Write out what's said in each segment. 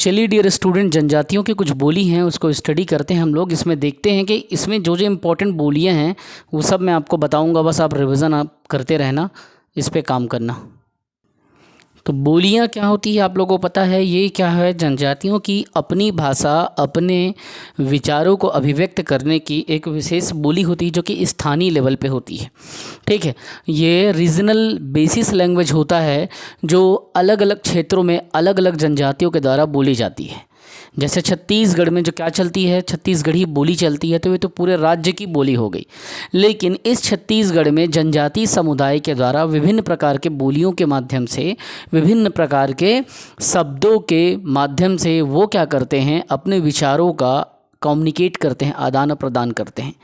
चलिए dear student, जनजातियों की कुछ बोली हैं उसको स्टडी करते हैं हम लोग। इसमें देखते हैं कि इसमें जो जो इम्पोर्टेंट बोलियां हैं वो सब मैं आपको बताऊंगा, बस आप रिवीजन आप करते रहना, इस पे काम करना। तो बोलियां क्या होती है आप लोगों को पता है? ये क्या है? जनजातियों की अपनी भाषा, अपने विचारों को अभिव्यक्त करने की एक विशेष बोली होती है जो कि स्थानीय लेवल पे होती है। ठीक है, ये रीजनल बेसिस लैंग्वेज होता है जो अलग अलग क्षेत्रों में अलग अलग जनजातियों के द्वारा बोली जाती है। जैसे छत्तीसगढ़ में जो क्या चलती है, छत्तीसगढ़ी बोली चलती है, तो ये तो पूरे राज्य की बोली हो गई। लेकिन इस छत्तीसगढ़ में जनजातीय समुदाय के द्वारा विभिन्न प्रकार के बोलियों के माध्यम से, विभिन्न प्रकार के शब्दों के माध्यम से वो क्या करते हैं, अपने विचारों का कम्युनिकेट करते हैं, आदान प्रदान करते हैं।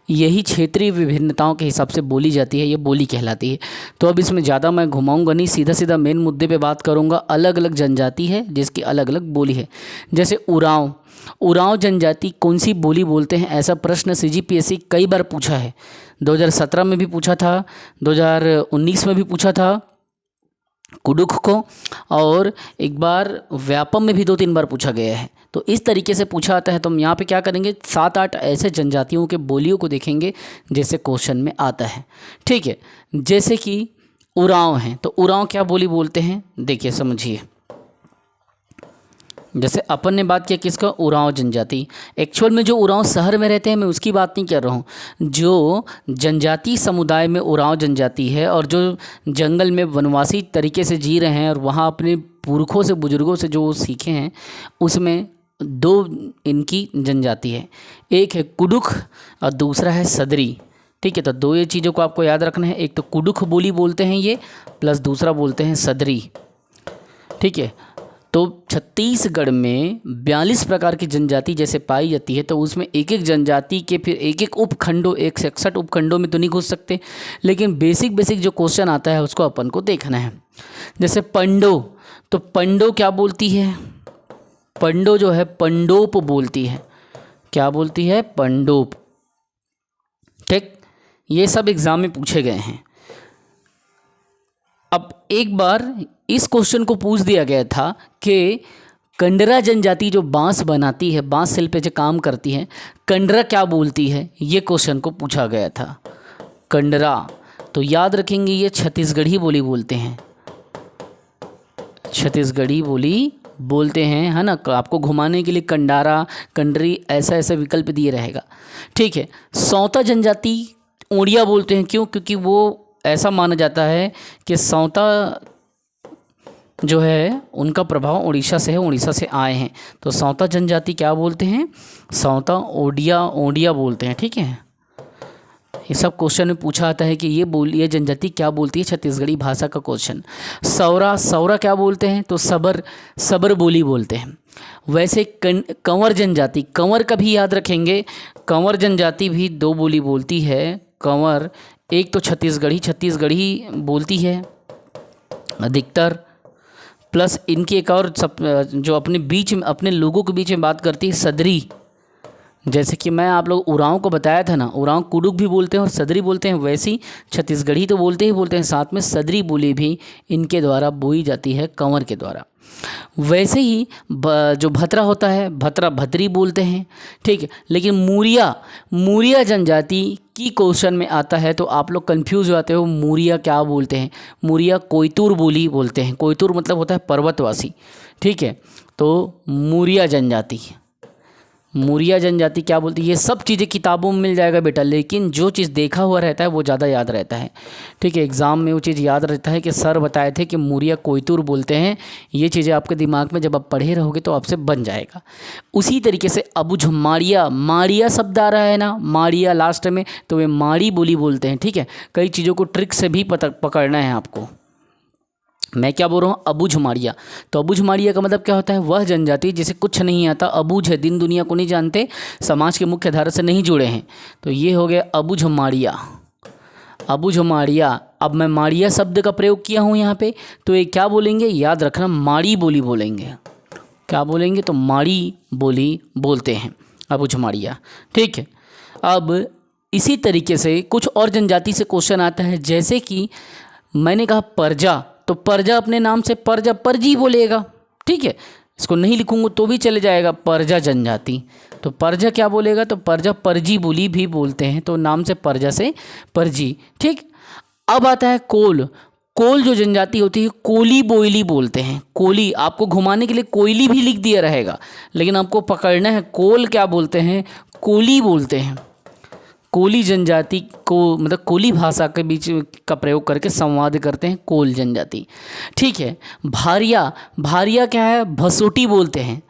यही क्षेत्रीय विभिन्नताओं के हिसाब से बोली जाती है, ये बोली कहलाती है। तो अब इसमें ज़्यादा मैं घुमाऊंगा नहीं, सीधा सीधा मेन मुद्दे पे बात करूंगा। अलग अलग जनजाति है जिसकी अलग अलग बोली है। जैसे उरांव, उरांव जनजाति कौन सी बोली बोलते हैं, ऐसा प्रश्न CGPSC कई बार पूछा है। 2017 में भी पूछा था, 2019 में भी पूछा था कुडुख को, और एक बार व्यापम में भी 2-3 बार पूछा गया है। तो इस तरीके से पूछा आता है। तो हम यहाँ पे क्या करेंगे, 7-8 ऐसे जनजातियों के बोलियों को देखेंगे जैसे क्वेश्चन में आता है। ठीक है, जैसे कि उरांव हैं, तो उरांव क्या बोली बोलते हैं, देखिए समझिए। जैसे अपन ने बात किया किसका, उरांव जनजाति। एक्चुअल में जो उरांव शहर में रहते हैं मैं उसकी बात नहीं कर रहा हूँ। जो जनजाति समुदाय में उरांव जनजाति है और जो जंगल में वनवासी तरीके से जी रहे हैं और वहाँ अपने पुरखों से, बुजुर्गों से जो सीखे हैं, उसमें 2 इनकी जनजाति है। एक है कुडुख और दूसरा है सदरी। ठीक है, तो 2 ये चीज़ों को आपको याद रखना है। एक तो कुडुख बोली बोलते हैं ये, प्लस दूसरा बोलते हैं सदरी। ठीक है, तो छत्तीसगढ़ में 42 प्रकार की जनजाति जैसे पाई जाती है, तो उसमें एक एक जनजाति के फिर एक एक उपखंडों, 161 उपखंडों में तो नहीं घुस सकते, लेकिन बेसिक जो क्वेश्चन आता है उसको अपन को देखना है। जैसे पंडो, तो पंडो क्या बोलती है, पंडो जो है पंडोप बोलती है। क्या बोलती है? पंडोप। ठीक, ये सब एग्जाम में पूछे गए हैं। अब एक बार इस क्वेश्चन को पूछ दिया गया था कि कंडरा जनजाति जो बांस बनाती है, बांस शिल्प पे जो काम करती है, कंडरा क्या बोलती है, ये क्वेश्चन को पूछा गया था। कंडरा, तो याद रखेंगे ये छत्तीसगढ़ी बोली बोलते हैं, छत्तीसगढ़ी बोली बोलते हैं, है ना। आपको घुमाने के लिए कंडारा, कंडरी, ऐसा ऐसा विकल्प दिए रहेगा। ठीक है, सौता जनजाति ओडिया बोलते हैं। क्यों? क्योंकि वो ऐसा माना जाता है कि सौता जो है उनका प्रभाव उड़ीसा से है, उड़ीसा से आए हैं। तो सौता जनजाति क्या बोलते हैं, सौता ओडिया बोलते हैं। ठीक है, ये सब क्वेश्चन में पूछा आता है कि ये जनजाति क्या बोलती है, छत्तीसगढ़ी भाषा का क्वेश्चन। सौरा क्या बोलते हैं, तो सबर बोली बोलते हैं। वैसे कंवर जनजाति, कंवर का भी याद रखेंगे, कंवर जनजाति भी 2 बोली बोलती है। कंवर, एक तो छत्तीसगढ़ी बोलती है अधिकतर, प्लस इनकी एक और जो अपने बीच में, अपने लोगों के बीच में बात करती है, सदरी। जैसे कि मैं आप लोग उरांव को बताया था ना, उरांव कुडुक भी बोलते हैं और सदरी बोलते हैं, वैसे ही छत्तीसगढ़ी तो बोलते हैं, साथ में सदरी बोली भी इनके द्वारा बोई जाती है, कंवर के द्वारा। वैसे ही जो भतरा होता है, भतरी बोलते हैं। ठीक है, लेकिन मूरिया जनजाति की क्वेश्चन में आता है तो आप लोग कंफ्यूज हो जाते हो, मूरिया क्या बोलते हैं। मूरिया कोयतुर बोली बोलते हैं। कोयतुर मतलब होता है पर्वतवासी। ठीक है, तो मूरिया जनजाति क्या बोलती है, ये सब चीज़ें किताबों में मिल जाएगा बेटा, लेकिन जो चीज़ देखा हुआ रहता है वो ज़्यादा याद रहता है। ठीक है, एग्ज़ाम में वो चीज़ याद रहता है कि सर बताए थे कि मूरिया कोयतुर बोलते हैं। ये चीज़ें आपके दिमाग में जब आप पढ़े रहोगे तो आपसे बन जाएगा। उसी तरीके से अबुझ माड़िया शब्द आ रहा है ना, माड़िया लास्ट में, तो वे माड़ी बोली बोलते हैं। ठीक है, कई चीज़ों को ट्रिक से भी पकड़ना है आपको। मैं क्या बोल रहा हूँ, अबुझ माड़िया। तो अबुझ माड़िया का मतलब क्या होता है, वह जनजाति जिसे कुछ नहीं आता, अबुझ है, दिन दुनिया को नहीं जानते, समाज के मुख्य धारा से नहीं जुड़े हैं, तो ये हो गया अबुझ माड़िया। अबुझ माड़िया। अब मैं माड़िया शब्द का प्रयोग किया हूँ यहाँ पे, तो ये क्या बोलेंगे, याद रखना, माड़ी बोली बोलेंगे। क्या बोलेंगे, तो माड़ी बोली बोलते हैं, अबुझ माड़िया। ठीक है, अब इसी तरीके से कुछ और जनजाति से क्वेश्चन आता है, जैसे कि मैंने कहा परजा, तो परजा अपने नाम से परजी बोलेगा। ठीक है, इसको नहीं लिखूंगा तो भी चले जाएगा, परजा जनजाति। तो परजा क्या बोलेगा, तो परजा परजी बोली भी बोलते हैं, तो नाम से परजा से परजी। ठीक, अब आता है कोल। कोल जो जनजाति होती है कोली बोइली बोलते हैं। कोली आपको घुमाने के लिए कोयली भी लिख दिया रहेगा, लेकिन आपको पकड़ना है कोल क्या बोलते हैं, कोली बोलते हैं। कोली जनजाति को मतलब कोली भाषा के बीच का प्रयोग करके संवाद करते हैं कोल जनजाति। ठीक है, भारिया, भारिया क्या है, भसोटी बोलते हैं।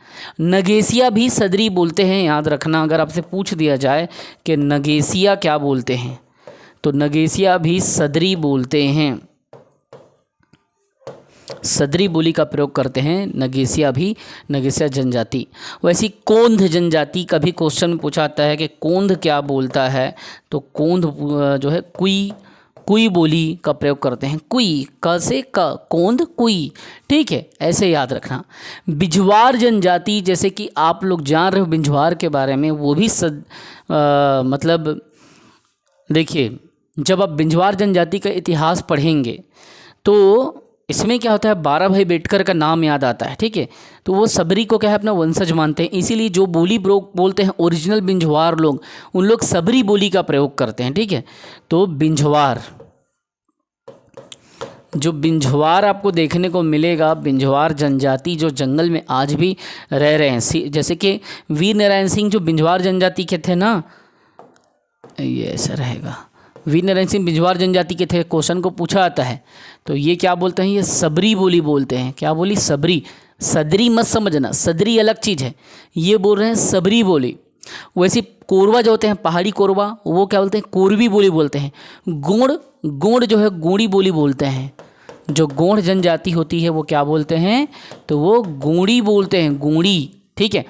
नगेसिया भी सदरी बोलते हैं, याद रखना अगर आपसे पूछ दिया जाए कि नगेसिया क्या बोलते हैं, तो नगेसिया भी सदरी बोलते हैं, सदरी बोली का प्रयोग करते हैं नगेसिया भी, नगेसिया जनजाति। वैसी कोंध जनजाति का भी क्वेश्चन में पूछा आता है कि कोंध क्या बोलता है, तो कोंध जो है कुई, कुई बोली का प्रयोग करते हैं। कुई, क से क, कोंध कुई। ठीक है, ऐसे याद रखना। बिझवार जनजाति, जैसे कि आप लोग जान रहे हो बिझवार के बारे में, वो भी मतलब देखिए जब आप बिझवार जनजाति का इतिहास पढ़ेंगे तो इसमें क्या होता है, 12 भाई बेटकर का नाम याद आता है। ठीक है, तो वो सबरी को क्या है अपना वंशज मानते हैं, इसीलिए जो बोली बोलते हैं ओरिजिनल बिंझवार लोग, उन लोग सबरी बोली का प्रयोग करते हैं। ठीक है, तो बिंझवार, जो बिंझवार आपको देखने को मिलेगा, बिंझवार जनजाति जो जंगल में आज भी रह रहे हैं, जैसे कि वीर नारायण सिंह जो बिंझवार जनजाति के थे ना, ये ऐसा रहेगा, वीर नारायण सिंह बिंझवार जनजाति के थे, क्वेश्चन को पूछा आता है, तो ये क्या बोलते हैं, ये सबरी बोली बोलते हैं। क्या बोली, सबरी। सदरी मत समझना, सदरी अलग चीज़ है, ये बोल रहे हैं सबरी बोली। वैसे कोरवा जो होते हैं पहाड़ी कोरवा, वो क्या बोलते हैं, कोरवी बोली बोलते हैं। गोंड, गोंड जो है गोंडी बोली बोलते हैं। जो गोंड जनजाति होती है वो क्या बोलते हैं, तो वो गोंडी बोलते हैं, गोंडी। ठीक है,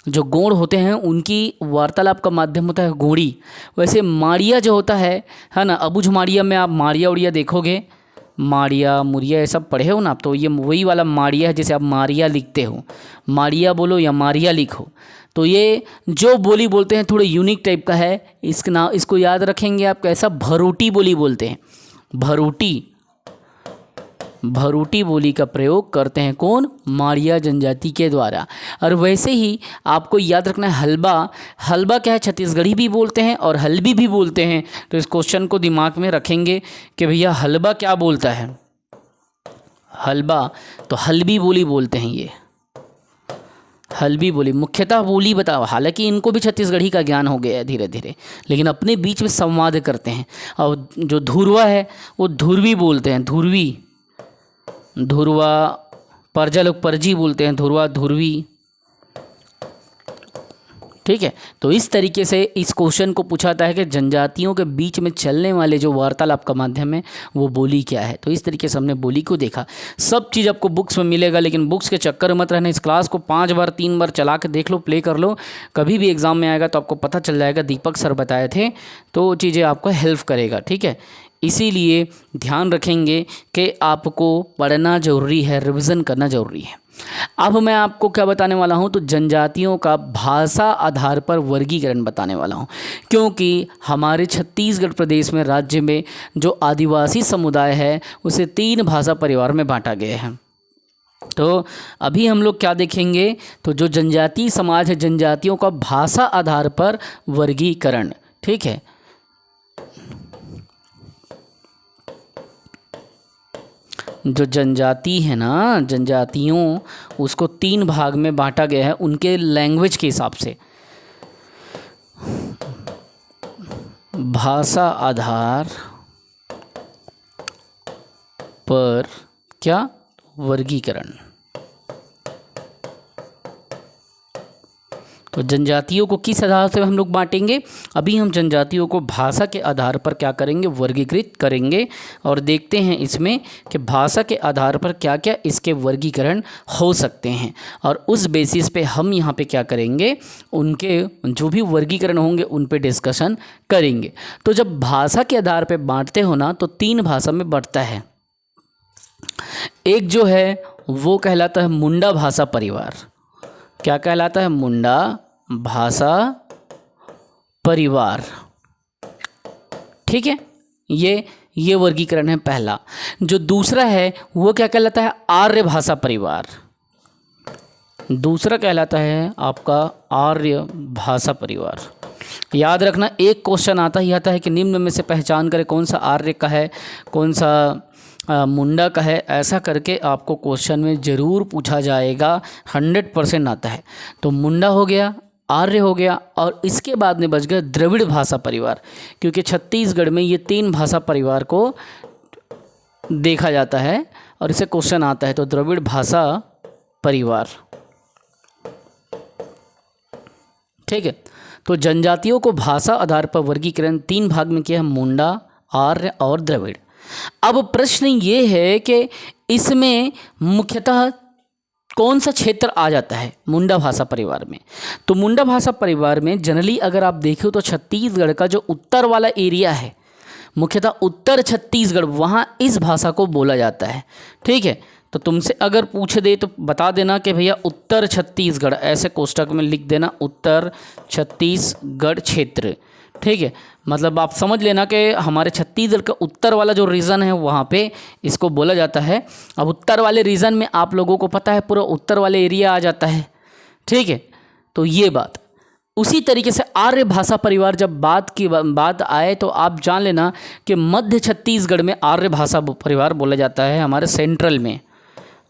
जो गोंड होते हैं उनकी वार्तालाप का माध्यम होता है गोंडी। वैसे माड़िया जो होता है ना, अबुझ माड़िया में आप माड़िया उड़िया देखोगे, माड़िया मुरिया ये सब पढ़े हो ना आप, तो ये वही वाला माड़िया है जैसे आप मारिया लिखते हो, माड़िया बोलो या मारिया लिखो। तो ये जो बोली बोलते हैं थोड़े यूनिक टाइप का है, इसको याद रखेंगे आप कैसा, भरोटी बोली बोलते हैं। भरोटी, भरोटी बोली का प्रयोग करते हैं कौन, माड़िया जनजाति के द्वारा। और वैसे ही आपको याद रखना है हलबा। हलबा क्या है, छत्तीसगढ़ी भी बोलते हैं और हल्बी भी बोलते हैं। तो इस क्वेश्चन को दिमाग में रखेंगे कि भैया हलबा क्या बोलता है, हलबा तो हल्बी बोली बोलते हैं। ये हल्बी बोली मुख्यतः बोली बताओ, हालांकि इनको भी छत्तीसगढ़ी का ज्ञान हो गया है धीरे धीरे, लेकिन अपने बीच में संवाद करते हैं। और जो धुरवा है वो धुरवी बोलते हैं, धुरवी, धुरवा। परजा लोग परजी बोलते हैं, धुरवा धुरवी। ठीक है, तो इस तरीके से इस क्वेश्चन को पूछा जाता है कि जनजातियों के बीच में चलने वाले जो वार्तालाप का माध्यम है वो बोली क्या है। तो इस तरीके से हमने बोली को देखा। सब चीज़ आपको बुक्स में मिलेगा, लेकिन बुक्स के चक्कर मत रहना। इस क्लास को 5 बार 3 बार चला के देख लो, प्ले कर लो, कभी भी एग्ज़ाम में आएगा तो आपको पता चल जाएगा दीपक सर बताए थे, तो चीज़ें आपको हेल्प करेगा। ठीक है, इसीलिए ध्यान रखेंगे कि आपको पढ़ना ज़रूरी है, रिवीजन करना ज़रूरी है। अब मैं आपको क्या बताने वाला हूं, तो जनजातियों का भाषा आधार पर वर्गीकरण बताने वाला हूं, क्योंकि हमारे छत्तीसगढ़ प्रदेश में, राज्य में जो आदिवासी समुदाय है उसे 3 भाषा परिवार में बांटा गया है। तो अभी हम लोग क्या देखेंगे, तो जो जनजातीय समाज है, जनजातियों का भाषा आधार पर वर्गीकरण। ठीक है, जो जनजाति है ना, जनजातियों, उसको 3 भाग में बांटा गया है उनके लैंग्वेज के हिसाब से। भाषा आधार पर क्या, वर्गीकरण। तो जनजातियों को किस आधार से हम लोग बांटेंगे, अभी हम जनजातियों को भाषा के आधार पर क्या करेंगे, वर्गीकृत करेंगे। और देखते हैं इसमें कि भाषा के आधार पर क्या क्या इसके वर्गीकरण हो सकते हैं, और उस बेसिस पे हम यहाँ पे क्या करेंगे, उनके जो भी वर्गीकरण होंगे उन पे डिस्कशन करेंगे। तो जब भाषा के आधार पर बांटते हो ना, तो 3 भाषा में बढ़ता है। एक जो है वो कहलाता है मुंडा भाषा परिवार। क्या कहलाता है, मुंडा भाषा परिवार। ठीक है, ये वर्गीकरण है पहला। जो दूसरा है वो क्या कहलाता है, आर्य भाषा परिवार। दूसरा कहलाता है आपका आर्य भाषा परिवार। याद रखना, एक क्वेश्चन आता ही आता है कि निम्न में से पहचान करें कौन सा आर्य का है, कौन सा मुंडा का है। ऐसा करके आपको क्वेश्चन में ज़रूर पूछा जाएगा, 100% आता है। तो मुंडा हो गया, आर्य हो गया, और इसके बाद में बच गया द्रविड़ भाषा परिवार, क्योंकि छत्तीसगढ़ में ये 3 भाषा परिवार को देखा जाता है और इसे क्वेश्चन आता है। तो द्रविड़ भाषा परिवार, ठीक है। तो जनजातियों को भाषा आधार पर वर्गीकरण 3 भाग में किया है, मुंडा, आर्य और द्रविड़। अब प्रश्न ये है कि इसमें मुख्यतः कौन सा क्षेत्र आ जाता है मुंडा भाषा परिवार में। तो मुंडा भाषा परिवार में जनरली अगर आप देखो तो छत्तीसगढ़ का जो उत्तर वाला एरिया है, मुख्यतः उत्तर छत्तीसगढ़, वहाँ इस भाषा को बोला जाता है, ठीक है। तो तुमसे अगर पूछ दे तो बता देना कि भैया उत्तर छत्तीसगढ़, ऐसे कोष्टक में लिख देना उत्तर छत्तीसगढ़ क्षेत्र, ठीक है। मतलब आप समझ लेना कि हमारे छत्तीसगढ़ का उत्तर वाला जो रीजन है वहाँ पे इसको बोला जाता है। अब उत्तर वाले रीजन में आप लोगों को पता है पूरा उत्तर वाले एरिया आ जाता है, ठीक है। तो ये बात उसी तरीके से आर्य भाषा परिवार जब बात आए तो आप जान लेना कि मध्य छत्तीसगढ़ में आर्य भाषा परिवार बोला जाता है, हमारे सेंट्रल में,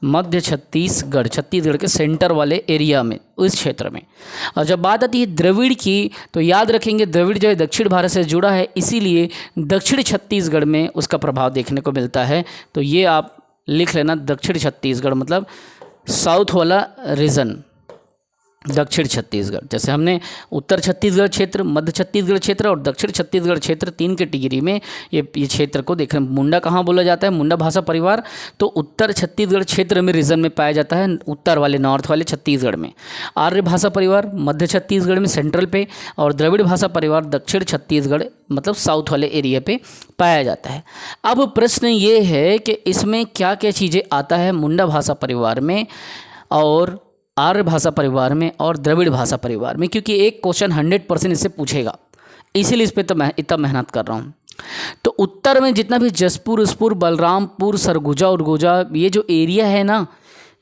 मध्य छत्तीसगढ़ के सेंटर वाले एरिया में, उस क्षेत्र में। और जब बात आती है द्रविड़ की तो याद रखेंगे द्रविड़ जो है दक्षिण भारत से जुड़ा है, इसीलिए दक्षिण छत्तीसगढ़ में उसका प्रभाव देखने को मिलता है। तो ये आप लिख लेना, दक्षिण छत्तीसगढ़ मतलब साउथ वाला रीजन, दक्षिण छत्तीसगढ़। जैसे हमने उत्तर छत्तीसगढ़ क्षेत्र, मध्य छत्तीसगढ़ क्षेत्र और दक्षिण छत्तीसगढ़ क्षेत्र 3 कैटेगरी में ये क्षेत्र को देख रहे हैं। मुंडा कहाँ बोला जाता है, मुंडा भाषा परिवार तो उत्तर छत्तीसगढ़ क्षेत्र में रीजन में पाया जाता है, उत्तर वाले नॉर्थ वाले छत्तीसगढ़ में। आर्य भाषा परिवार मध्य छत्तीसगढ़ में सेंट्रल पे, और द्रविड़ भाषा परिवार दक्षिण छत्तीसगढ़ मतलब साउथ वाले एरिया पे पाया जाता है। अब प्रश्न ये है कि इसमें क्या क्या चीज़ें आता है मुंडा भाषा परिवार में और आर्य भाषा परिवार में और द्रविड़ भाषा परिवार में, क्योंकि एक क्वेश्चन 100% इससे पूछेगा, इसीलिए इस पर तो मैं इतना मेहनत कर रहा हूँ। तो उत्तर में जितना भी जसपुर, उसपुर, बलरामपुर, सरगुजा उरगुजा ये जो एरिया है ना,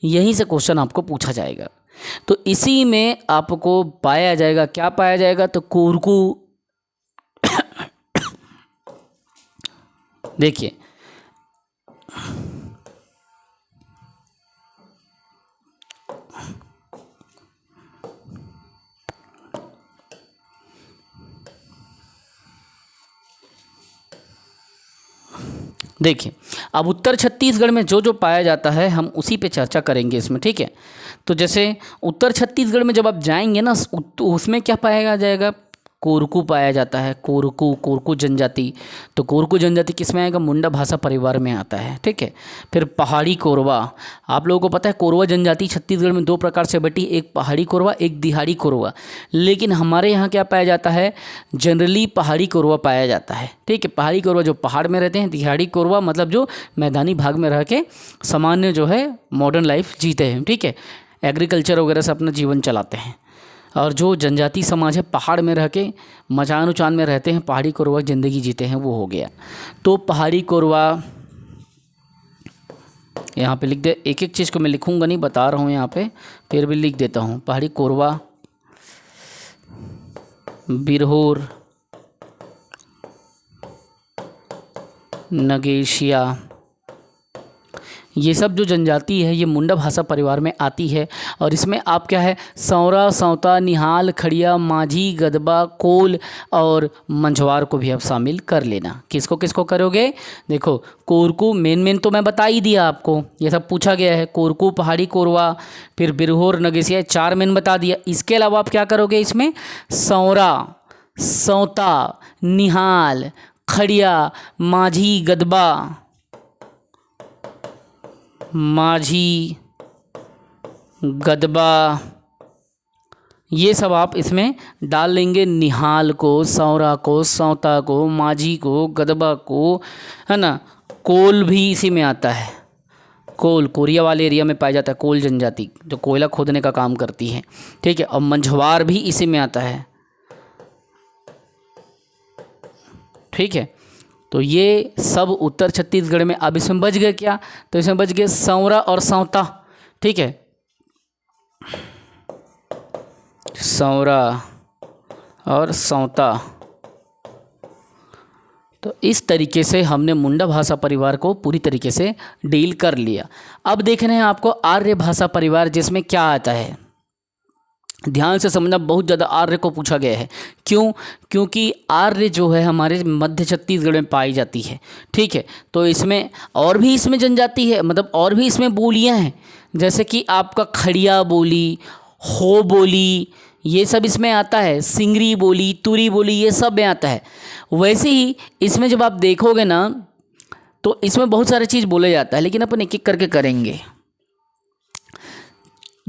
यहीं से क्वेश्चन आपको पूछा जाएगा। तो इसी में आपको पाया जाएगा, क्या पाया जाएगा, तो कोरकू देखिए अब उत्तर छत्तीसगढ़ में जो जो पाया जाता है हम उसी पे चर्चा करेंगे इसमें, ठीक है। तो जैसे उत्तर छत्तीसगढ़ में जब आप जाएंगे ना तो उसमें क्या पाया जाएगा, कोरकू पाया जाता है, कोरकू जनजाति। तो कोरकू जनजाति किस में आएगा, मुंडा भाषा परिवार में आता है, ठीक है। फिर पहाड़ी कोरवा, आप लोगों को पता है कोरवा जनजाति छत्तीसगढ़ में 2 प्रकार से बटी, एक पहाड़ी कोरवा, एक दिहाड़ी कोरवा। लेकिन हमारे यहाँ क्या पाया जाता है, जनरली पहाड़ी कोरवा पाया जाता है, ठीक है। पहाड़ी कोरवा जो पहाड़ में रहते हैं, दिहाड़ी कोरवा मतलब जो मैदानी भाग में रह के सामान्य जो है मॉडर्न लाइफ जीते हैं, ठीक है, एग्रीकल्चर वगैरह से अपना जीवन चलाते हैं। और जो जनजाति समाज है पहाड़ में रह के मचान उचान में रहते हैं, पहाड़ी कोरवा ज़िंदगी जीते हैं, वो हो गया। तो पहाड़ी कोरवा यहाँ पे लिख दे, एक एक चीज़ को मैं लिखूंगा नहीं, बता रहा हूँ यहाँ पे, फिर भी लिख देता हूँ। पहाड़ी कोरवा, बिरहोर, नगेशिया, ये सब जो जनजाति है ये मुंडा भाषा परिवार में आती है। और इसमें आप क्या है, सौरा, सौता, निहाल, खड़िया, माझी, गदबा, कोल और मंझवार को भी आप शामिल कर लेना। किसको किसको करोगे, देखो कोरकू मेन तो मैं बता ही दिया आपको, ये सब पूछा गया है, कोरकू, पहाड़ी कोरवा, फिर बिरहोर, नगेशिया, 4 मेन बता दिया। इसके अलावा आप क्या करोगे, इसमें सौरा, सौता, निहाल, खड़िया, माझी, गदबा, माझी, गदबा, ये सब आप इसमें डाल लेंगे। निहाल को, सौरा को, सौता को, माझी को, गदबा को, है ना। कोल भी इसी में आता है, कोल कोरिया वाले एरिया में पाया जाता है, कोल जनजाति जो कोयला खोदने का काम करती है, ठीक है। और मंझवार भी इसी में आता है, ठीक है। तो ये सब उत्तर छत्तीसगढ़ में। अब इसमें बच गए क्या, तो इसमें बच गए सौरा और सौता, ठीक है। सौरा और सौता। तो इस तरीके से हमने मुंडा भाषा परिवार को पूरी तरीके से डील कर लिया। अब देखना है आपको आर्य भाषा परिवार, जिसमें क्या आता है। ध्यान से समझना, बहुत ज़्यादा आर्य को पूछा गया है। क्यों? क्योंकि आर्य जो है हमारे मध्य छत्तीसगढ़ में पाई जाती है। ठीक है, तो इसमें और भी इसमें जनजाति है, मतलब और भी इसमें बोलियां हैं, जैसे कि आपका खड़िया बोली, हो बोली, ये सब इसमें आता है। सिंगरी बोली, तुरी बोली, ये सब में आता है। वैसे ही इसमें जब आप देखोगे ना, तो इसमें बहुत सारी चीज़ बोला जाता है, लेकिन अपन एक एक करके करेंगे।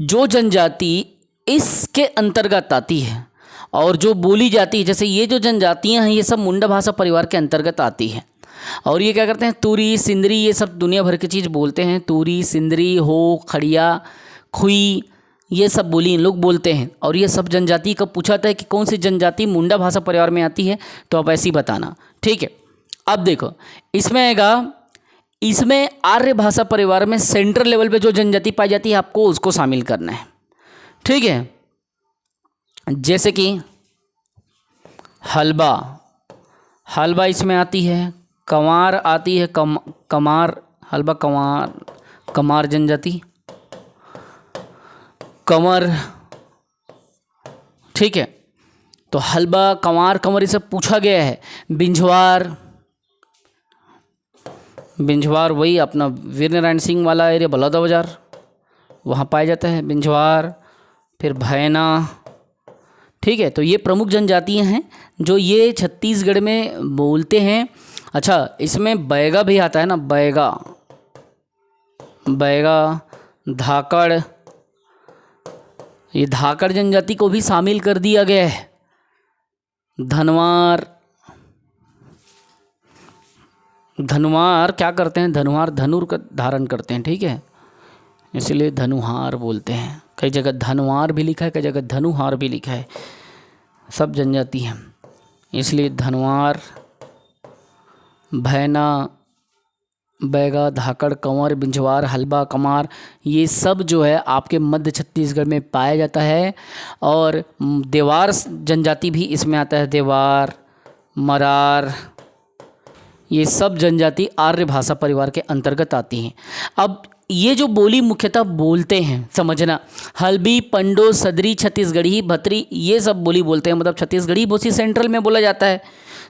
जो जनजाति इसके अंतर्गत आती है और जो बोली जाती है, जैसे ये जो जनजातियां हैं, ये सब मुंडा भाषा परिवार के अंतर्गत आती है। और ये क्या करते हैं, तुरी, सिंदरी, ये सब दुनिया भर की चीज़ बोलते हैं। तुरी, सिंदरी, हो, खड़िया, खुई, ये सब बोली इन लोग बोलते हैं। और ये सब जनजाति का पूछा था कि कौन सी जनजाति मुंडा भाषा परिवार में आती है, तो आप ऐसे ही बताना। ठीक है, अब देखो इसमें आएगा, इसमें आर्य भाषा परिवार में सेंट्रल लेवल पे जो जनजाति पाई जाती है, आपको उसको शामिल करना है। ठीक है, जैसे कि हलबा, हलबा इसमें आती है। कंवार आती है, कमार, हलबा, कंवार, कमार जनजाति, कंवर। ठीक है, तो हलबा, कंवार, कंवर, ये सब पूछा गया है। बिंझवार, बिंझवार वही अपना वीर नारायण सिंह वाला एरिया, बलौदा बाजार, वहाँ पाया जाता है बिंझवार। फिर भैना। ठीक है, तो ये प्रमुख जनजातियां हैं जो ये छत्तीसगढ़ में बोलते हैं। अच्छा, इसमें बैगा भी आता है ना, बैगा, बैगा, धाकड़, ये धाकड़ जनजाति को भी शामिल कर दिया गया है। धनवार, धनुवार क्या करते हैं, धनुवार धनुर का धारण करते हैं। ठीक है, इसलिए धनुहार बोलते हैं। कई जगह धनुवार भी लिखा है, कई जगह धनुहार भी लिखा है। सब जनजाति हैं, इसलिए धनुवार, भैना, बैगा, धाकड़, कंवर, बिंझवार, हलबा, कमार, ये सब जो है आपके मध्य छत्तीसगढ़ में पाया जाता है। और देवार जनजाति भी इसमें आता है। देवार, मरार, ये सब जनजाति आर्य भाषा परिवार के अंतर्गत आती हैं। अब ये जो बोली मुख्यतः बोलते हैं, समझना, हल्बी, पंडो, सदरी, छत्तीसगढ़ी, भतरी, ये सब बोली बोलते हैं। मतलब छत्तीसगढ़ी बहुत सेंट्रल में बोला जाता है।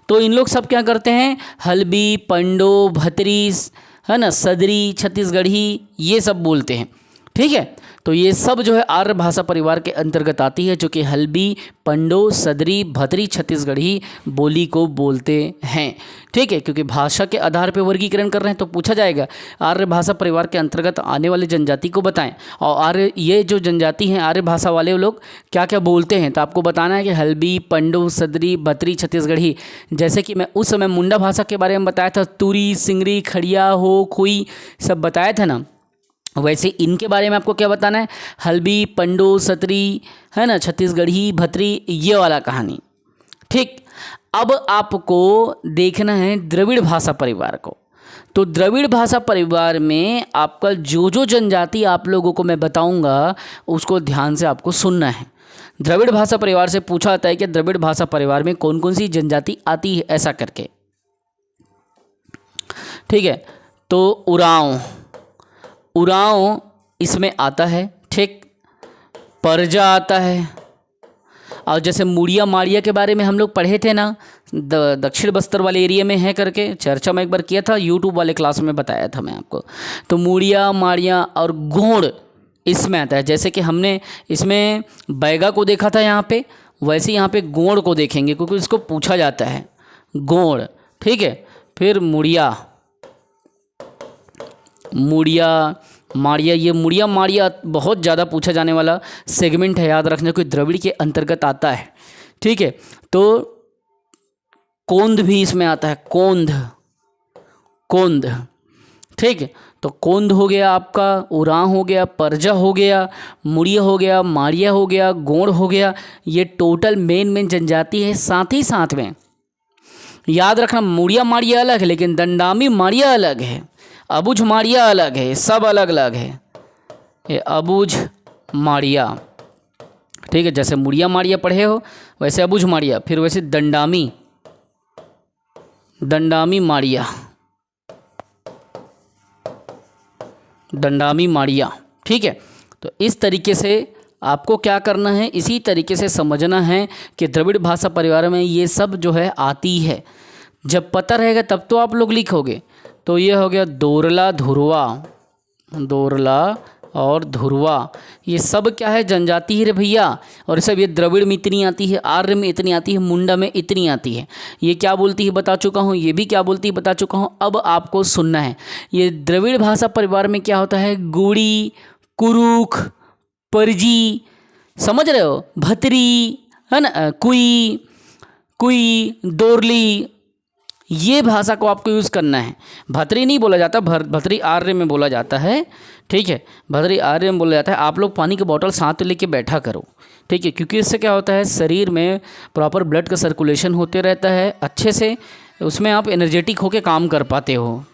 तो इन लोग सब क्या करते हैं, हल्बी, पंडो, भतरी, है ना, सदरी, छत्तीसगढ़ी, ये सब बोलते हैं। ठीक है, तो ये सब जो है आर्य भाषा परिवार के अंतर्गत आती है, जो कि हल्बी, पंडो, सदरी, भतरी, छत्तीसगढ़ी बोली को बोलते हैं। ठीक है, क्योंकि भाषा के आधार पर वर्गीकरण कर रहे हैं, तो पूछा जाएगा आर्य भाषा परिवार के अंतर्गत आने वाले जनजाति को बताएं। और आर्य, ये जो जनजाति हैं आर्य भाषा वाले लोग क्या क्या बोलते हैं, तो आपको बताना है कि हल्बी, पंडो, सदरी, भतरी, छत्तीसगढ़ी। जैसे कि मैं उस समय मुंडा भाषा के बारे में बताया था, तुरी, सिंगरी, खड़िया, हो, खुई, सब बताया था ना, वैसे इनके बारे में आपको क्या बताना है, हल्बी, पंडो, सतरी, है ना, छत्तीसगढ़ी, भतरी, ये वाला कहानी। ठीक, अब आपको देखना है द्रविड़ भाषा परिवार को। तो द्रविड़ भाषा परिवार में आपका जो जो जनजाति आप लोगों को मैं बताऊंगा, उसको ध्यान से आपको सुनना है। द्रविड़ भाषा परिवार से पूछा जाता है कि द्रविड़ भाषा परिवार में कौन कौन सी जनजाति आती है, ऐसा करके। ठीक है, तो उरांव, उरांव इसमें आता है। ठीक, परजा आता है। और जैसे मुड़िया माड़िया के बारे में हम लोग पढ़े थे ना, दक्षिण बस्तर वाले एरिया में है करके, चर्चा में एक बार किया था, यूट्यूब वाले क्लास में बताया था मैं आपको। तो मुड़िया माड़िया और गोड़ इसमें आता है। जैसे कि हमने इसमें बैगा को देखा था यहाँ पे, वैसे यहाँ पे गोड़ को देखेंगे, क्योंकि इसको पूछा जाता है गोड़। ठीक है, फिर मुड़िया, मुड़िया माड़िया, ये मुड़िया माड़िया बहुत ज़्यादा पूछा जाने वाला सेगमेंट है, याद रखना, कोई द्रविड़ के अंतर्गत आता है। ठीक है, तो कोंद भी इसमें आता है, कोंद, कोंद। ठीक है, तो कोंद हो गया आपका, उरांव हो गया, परजा हो गया, मुड़िया हो गया, माड़िया हो गया, गोंड हो गया। ये टोटल मेन जनजाति है। साथ ही साथ में याद रखना, मुड़िया माड़िया अलग है, लेकिन दंडामी माड़िया अलग है, अबुझ माड़िया अलग है, सब अलग अलग है। ये अबुझ माड़िया। ठीक है, जैसे मुड़िया माड़िया पढ़े हो वैसे अबुझ माड़िया, फिर वैसे दंडामी, दंडामी माड़िया, दंडामी माड़िया। ठीक है, तो इस तरीके से आपको क्या करना है, इसी तरीके से समझना है कि द्रविड़ भाषा परिवार में ये सब जो है आती है। जब पता रहेगा तब तो आप लोग लिखोगे। तो ये हो गया दोरला धुरवा, दोरला और धुरवा, ये सब क्या है, जनजाति है रे भैया। और ये सब ये द्रविड़ में इतनी आती है, आर्य में इतनी आती है, मुंडा में इतनी आती है। ये क्या बोलती है बता चुका हूँ, ये भी क्या बोलती है बता चुका हूँ। अब आपको सुनना है, ये द्रविड़ भाषा परिवार में क्या होता है, गुड़ी, कुरुख, परजी, समझ रहे हो, भतरी है ना, कुई, कुई, दोरली, ये भाषा को आपको यूज़ करना है। भतरी नहीं बोला जाता, भतरी आर्य में बोला जाता है। ठीक है, भतरी आर्य में बोला जाता है। आप लोग पानी की बोतल साथ लेके बैठा करो। ठीक है, क्योंकि इससे क्या होता है, शरीर में प्रॉपर ब्लड का सर्कुलेशन होते रहता है अच्छे से, उसमें आप एनर्जेटिक होके काम कर पाते हो।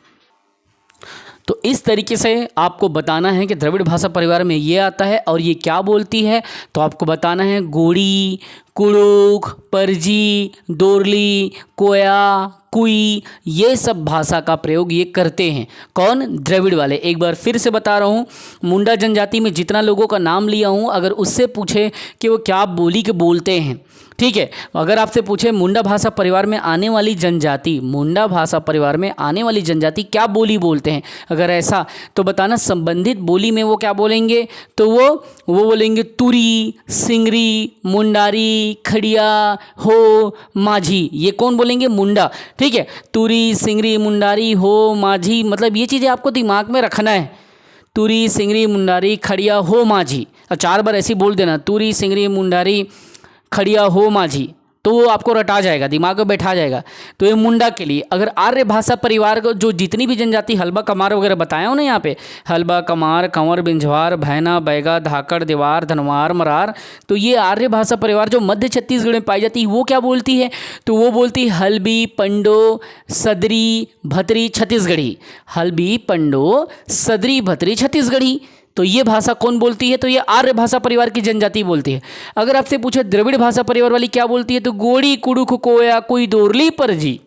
तो इस तरीके से आपको बताना है कि द्रविड़ भाषा परिवार में ये आता है और ये क्या बोलती है। तो आपको बताना है गोड़ी, कुड़ुक, परजी, दोरली, कोया, कुई, ये सब भाषा का प्रयोग ये करते हैं। कौन, द्रविड़ वाले। एक बार फिर से बता रहा हूँ, मुंडा जनजाति में जितना लोगों का नाम लिया हूँ, अगर उससे पूछे कि वो क्या बोली के बोलते हैं, ठीक है, अगर आपसे पूछे मुंडा भाषा परिवार में आने वाली जनजाति, मुंडा भाषा परिवार में आने वाली जनजाति क्या बोली बोलते हैं, अगर ऐसा तो बताना संबंधित बोली में वो क्या बोलेंगे। तो वो बोलेंगे तुरी, सिंगरी, मुंडारी, खड़िया, हो, माझी। ये कौन बोलेंगे, मुंडा। ठीक है, तुरी, सिंगरी, मुंडारी, हो, माझी, मतलब ये चीज़ें आपको दिमाग में रखना है। तुरी, सिंगरी, मुंडारी, खड़िया, हो, माझी, और 4 बार ऐसे बोल देना, तुरी, सिंगरी, मुंडारी, खड़िया, हो, माझी, तो वो आपको रटा जाएगा, दिमाग में बैठा जाएगा। तो ये मुंडा के लिए। अगर आर्य भाषा परिवार को जो जितनी भी जनजाति हलबा कमार वगैरह बताया हो ना यहाँ पे, हलबा, कमार, कंवर, बिंझवार, भैना, बैगा, धाकड़, देवार, धनवार, मरार, तो ये आर्य भाषा परिवार जो मध्य छत्तीसगढ़ में पाई जाती है वो क्या बोलती है, तो वो बोलती है हल्बी, पंडो, सदरी, भतरी, छत्तीसगढ़ी। हल्बी, पंडो, सदरी, भतरी, छत्तीसगढ़ी। तो ये भाषा कौन बोलती है, तो ये आर्य भाषा परिवार की जनजाति बोलती है। अगर आपसे पूछे द्रविड़ भाषा परिवार वाली क्या बोलती है, तो गोड़ी, कुड़ुख, कोया, कुई, दोरली, परजी।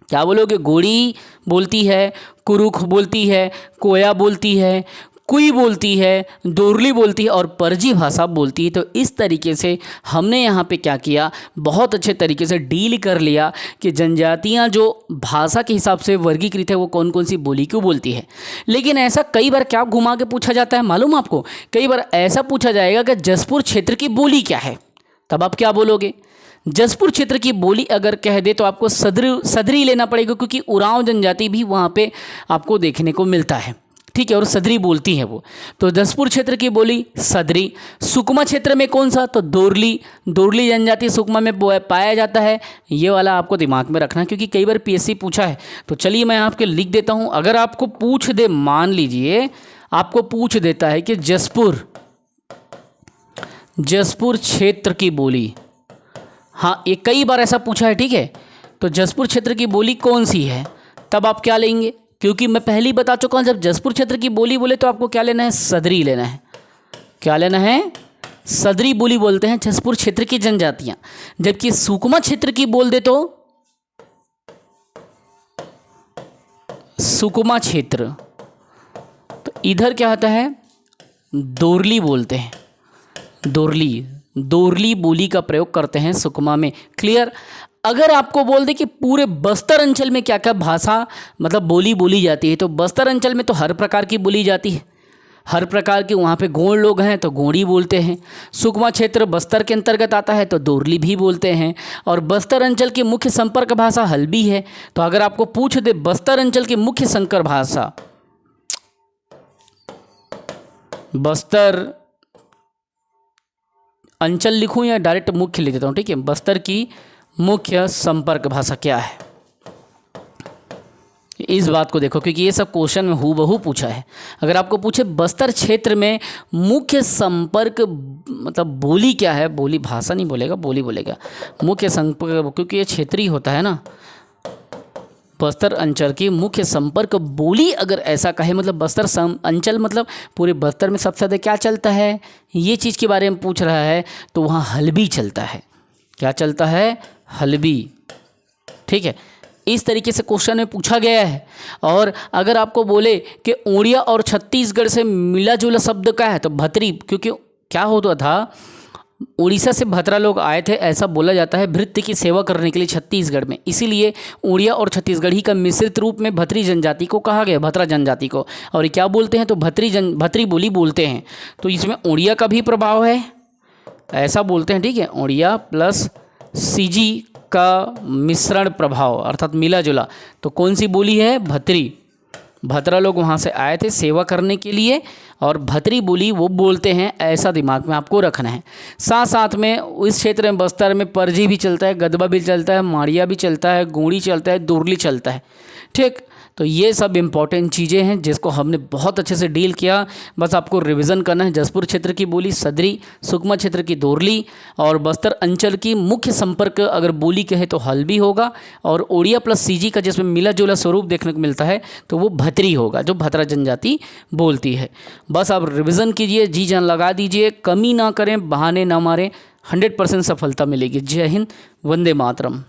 क्या बोलोगे, गोड़ी बोलती है, कुरुख बोलती है, कोया बोलती है, कुई बोलती है, दोरली बोलती है और परजी भाषा बोलती है। तो इस तरीके से हमने यहाँ पे क्या किया, बहुत अच्छे तरीके से डील कर लिया कि जनजातियाँ जो भाषा के हिसाब से वर्गीकृत है वो कौन कौन सी बोली क्यों बोलती है। लेकिन ऐसा कई बार क्या घुमा के पूछा जाता है मालूम आपको, कई बार ऐसा पूछा जाएगा कि जसपुर क्षेत्र की बोली क्या है, तब आप क्या बोलोगे। जसपुर क्षेत्र की बोली अगर कह दे तो आपको सदरी लेना पड़ेगा, क्योंकि उरांव जनजाति भी वहाँ पे आपको देखने को मिलता है। ठीक है, और सदरी बोलती है वो। तो जसपुर क्षेत्र की बोली सदरी। सुकमा क्षेत्र में कौन सा, तो दोरली। दोरली जनजाति सुकमा में पाया जाता है। ये वाला आपको दिमाग में रखना, क्योंकि कई बार पीएससी पूछा है। तो चलिए मैं आपके लिख देता हूँ। अगर आपको पूछ दे, मान लीजिए आपको पूछ देता है कि जसपुर क्षेत्र की बोली, हाँ ये कई बार ऐसा पूछा है, ठीक है, तो जसपुर क्षेत्र की बोली कौन सी है, तब आप क्या लेंगे, क्योंकि मैं पहले ही बता चुका हूँ जब जसपुर क्षेत्र की बोली बोले तो आपको क्या लेना है, सदरी लेना है। क्या लेना है, सदरी बोली बोलते हैं जसपुर क्षेत्र की जनजातियां। जबकि सुकमा क्षेत्र की बोल दे तो सुकमा क्षेत्र, तो इधर क्या होता है, दोरली बोलते हैं। दोरली बोली का प्रयोग करते हैं सुकमा में। क्लियर। अगर आपको बोल दे कि पूरे बस्तर अंचल में क्या क्या भाषा मतलब बोली बोली जाती है, तो बस्तर अंचल में तो हर प्रकार की बोली जाती है, हर प्रकार के वहाँ पे गोंड लोग हैं तो गोंडी बोलते हैं। सुकमा क्षेत्र बस्तर के अंतर्गत आता है तो दोरली भी बोलते हैं। और बस्तर अंचल की मुख्य संपर्क भाषा हल्बी है। तो अगर आपको पूछ दे बस्तर अंचल की मुख्य संकर भाषा, बस्तर अंचल लिखूं या डायरेक्ट मुख्य लिख देता हूँ, ठीक है, बस्तर की मुख्य संपर्क भाषा क्या है, इस बात को देखो, क्योंकि ये सब क्वेश्चन में हूबहू पूछा है। अगर आपको पूछे बस्तर क्षेत्र में मुख्य संपर्क मतलब बोली क्या है, बोली भाषा नहीं बोलेगा, बोली बोलेगा, मुख्य संपर्क, क्योंकि ये क्षेत्रीय होता है ना, बस्तर अंचल की मुख्य संपर्क बोली अगर ऐसा कहे, मतलब बस्तर अंचल मतलब पूरे बस्तर में सबसे ज़्यादा क्या चलता है, ये चीज़ के बारे में पूछ रहा है, तो वहाँ हल्बी चलता है। क्या चलता है? हल्बी। ठीक है, इस तरीके से क्वेश्चन में पूछा गया है। और अगर आपको बोले कि ओडिया और छत्तीसगढ़ से मिला जुला शब्द क्या है, तो भतरी, क्योंकि क्या होता था, उड़ीसा से भतरा लोग आए थे, ऐसा बोला जाता है, भृत्य की सेवा करने के लिए छत्तीसगढ़ में, इसीलिए उड़िया और छत्तीसगढ़ी का मिश्रित रूप में भतरी जनजाति को कहा गया, भतरा जनजाति को। और ये क्या बोलते हैं, तो भतरी बोली बोलते हैं। तो इसमें उड़िया का भी प्रभाव है, ऐसा बोलते हैं। ठीक है, उड़िया प्लस सीजी का मिश्रण प्रभाव अर्थात मिला जुला, तो कौन सी बोली है? भतरी। भतरा लोग वहाँ से आए थे सेवा करने के लिए, और भतरी बोली वो बोलते हैं, ऐसा दिमाग में आपको रखना है। साथ साथ में इस क्षेत्र में बस्तर में परजी भी चलता है, गदबा भी चलता है, माड़िया भी चलता है, गोंडी चलता है, दुरली चलता है। ठीक, तो ये सब इम्पॉर्टेंट चीज़ें हैं जिसको हमने बहुत अच्छे से डील किया। बस आपको रिवीजन करना है। जसपुर क्षेत्र की बोली सदरी, सुकमा क्षेत्र की दोरली, और बस्तर अंचल की मुख्य संपर्क अगर बोली कहे तो हल्बी होगा, और ओडिया प्लस सीजी का जिसमें मिला जुला स्वरूप देखने को मिलता है तो वो भतरी होगा, जो भतरा जनजाति बोलती है। बस आप रिवीजन कीजिए, जी जान लगा दीजिए, कमी ना करें, बहाने ना मारें, 100% सफलता मिलेगी। जय हिंद, वंदे मातरम।